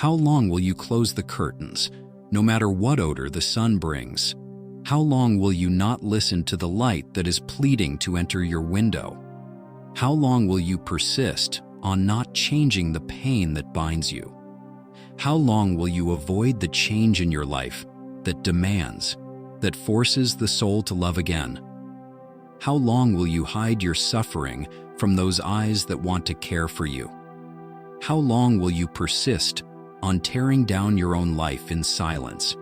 How long will you close the curtains, no matter what odor the sun brings? How long will you not listen to the light that is pleading to enter your window? How long will you persist on not changing the pain that binds you? How long will you avoid the change in your life that demands, that forces the soul to love again? How long will you hide your suffering from those eyes that want to care for you? How long will you persist on tearing down your own life in silence?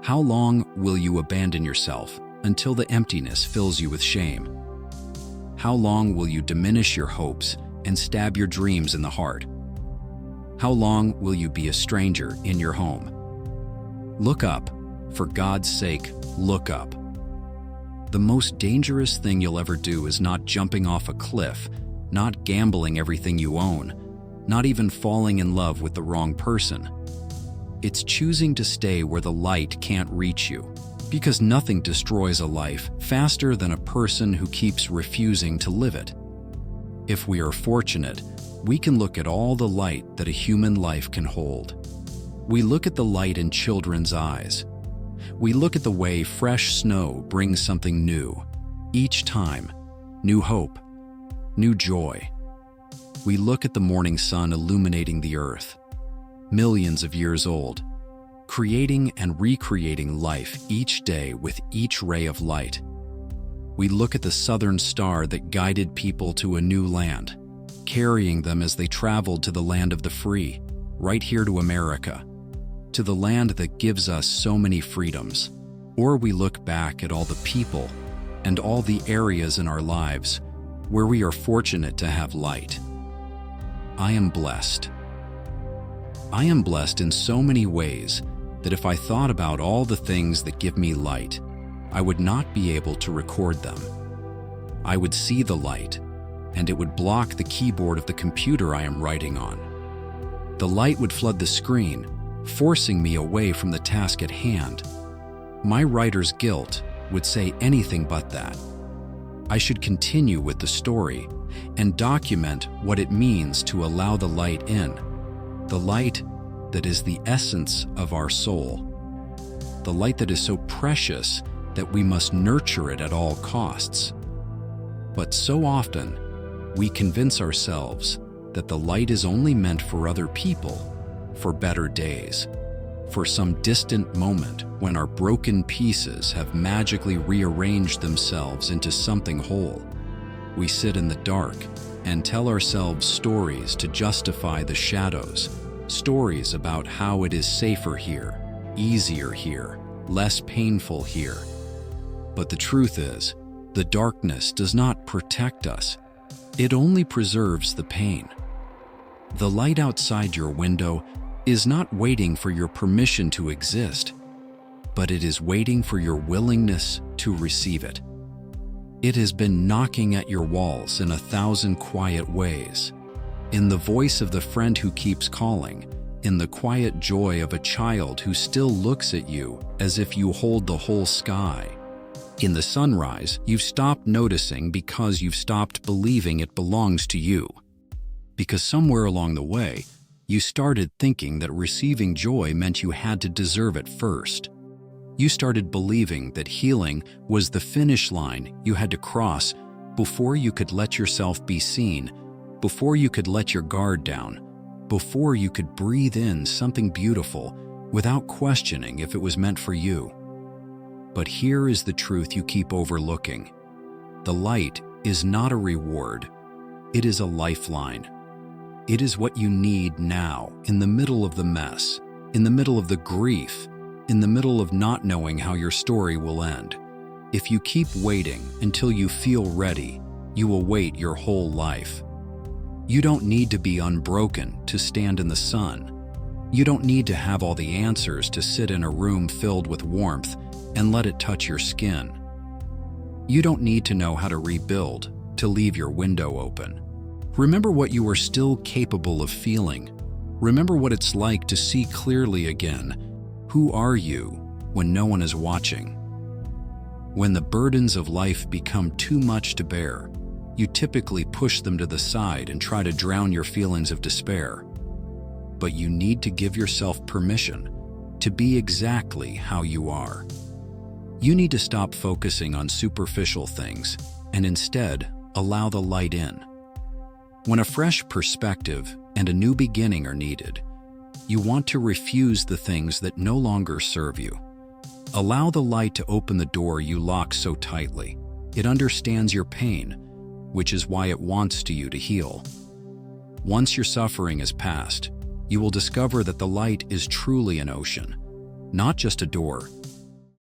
How long will you abandon yourself until the emptiness fills you with shame? How long will you diminish your hopes and stab your dreams in the heart? How long will you be a stranger in your home? Look up. For God's sake, look up. The most dangerous thing you'll ever do is not jumping off a cliff, not gambling everything you own, not even falling in love with the wrong person. It's choosing to stay where the light can't reach you, because nothing destroys a life faster than a person who keeps refusing to live it. If we are fortunate, we can look at all the light that a human life can hold. We look at the light in children's eyes. We look at the way fresh snow brings something new. Each time, new hope, new joy. We look at the morning sun illuminating the earth, millions of years old, creating and recreating life each day with each ray of light. We look at the southern star that guided people to a new land, carrying them as they traveled to the land of the free, right here to America, to the land that gives us so many freedoms. Or we look back at all the people and all the areas in our lives where we are fortunate to have light. I am blessed. I am blessed in so many ways that if I thought about all the things that give me light, I would not be able to record them. I would see the light, and it would block the keyboard of the computer I am writing on. The light would flood the screen, forcing me away from the task at hand. My writer's guilt would say anything but that. I should continue with the story and document what it means to allow the light in, the light that is the essence of our soul, the light that is so precious that we must nurture it at all costs. But so often, we convince ourselves that the light is only meant for other people, for better days, for some distant moment when our broken pieces have magically rearranged themselves into something whole. We sit in the dark and tell ourselves stories to justify the shadows, stories about how it is safer here, easier here, less painful here. But the truth is, the darkness does not protect us. It only preserves the pain. The light outside your window is not waiting for your permission to exist, but it is waiting for your willingness to receive it. It has been knocking at your walls in 1,000 quiet ways, in the voice of the friend who keeps calling, in the quiet joy of a child who still looks at you as if you hold the whole sky. In the sunrise you've stopped noticing because you've stopped believing it belongs to you. Because somewhere along the way, you started thinking that receiving joy meant you had to deserve it first. You started believing that healing was the finish line you had to cross before you could let yourself be seen, before you could let your guard down, before you could breathe in something beautiful without questioning if it was meant for you. But here is the truth you keep overlooking. The light is not a reward. It is a lifeline. It is what you need now, in the middle of the mess, in the middle of the grief, in the middle of not knowing how your story will end. If you keep waiting until you feel ready, you will wait your whole life. You don't need to be unbroken to stand in the sun. You don't need to have all the answers to sit in a room filled with warmth and let it touch your skin. You don't need to know how to rebuild to leave your window open. Remember what you are still capable of feeling. Remember what it's like to see clearly again. Who are you when no one is watching? When the burdens of life become too much to bear, you typically push them to the side and try to drown your feelings of despair. but you need to give yourself permission to be exactly how you are. You need to stop focusing on superficial things and instead allow the light in. When a fresh perspective and a new beginning are needed, you want to refuse the things that no longer serve you. Allow the light to open the door you lock so tightly. It understands your pain, which is why it wants you to heal. Once your suffering is past, you will discover that the light is truly an ocean, not just a door.